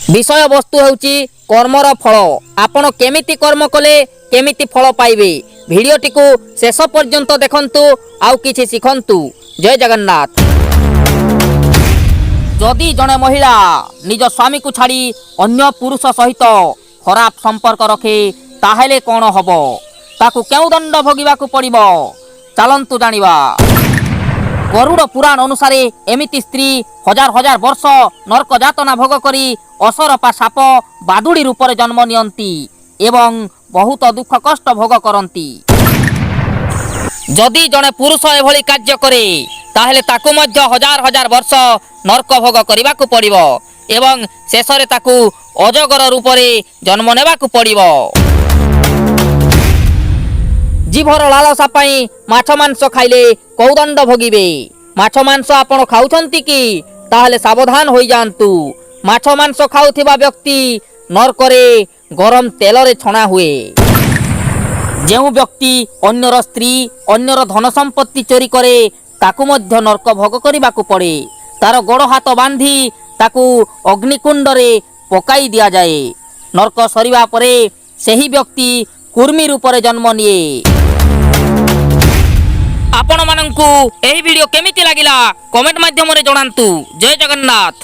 विषय वस्तु होउची कर्मर फल। आपण केमिति कर्म कले केमिति फल पाइबे भिडियोटी को शेष पर्यंत देखंतु आउ किछि शिखंतु। जय जगन्नाथ। जदि जने महिला निज स्वामी को छाड़ी अन्य पुरुष सहित खराब संपर्क रखे ताहेले कौन हबो ताकू केउ दंड भोगिबाकू पड़िबो चलंतु जानिबा। गरुड़ पुराण अनुसारे एमिति स्त्री हजार हजार वर्ष नरक जातना भोग करी असरपा साप बादुड़ी रूप में जन्म नियंती एवं बहुत दुख कष्ट भोग करती। जदि जने पुरुष एभली कार्य करे ताहेले ताकू मध्य हजार हजार वर्ष नरक भोग करबाकू पड़िबो एवं शेषरे ताकू अजगर रूप में जन्म नेबाकू पड़िबो। जीभर लालसा पाई माछ मांस खाइले कौ दंड भोगिबे। माछ मांस आपण खाउछंती कि ताहले सावधान होई जांतु। माछ मांस खाउथिबा व्यक्ति नरकरे गरम तेल रे छणा हुए। जेउ व्यक्ति अन्यर स्त्री अन्यर धन संपत्ति चोरी करे ताकू मध्य नरक भोग करबाकू पड़े। तार गोड़ हाथ बांधी ताकू अग्निकुंड रे पकाई दिया जाए। नरक सरिबा परे सेही व्यक्ति कुर्मी रूप में जन्म निये। आपण मानंकु एही वीडियो केमिति लागिला कमेंट माध्यम रे जणांतु। जय जगन्नाथ।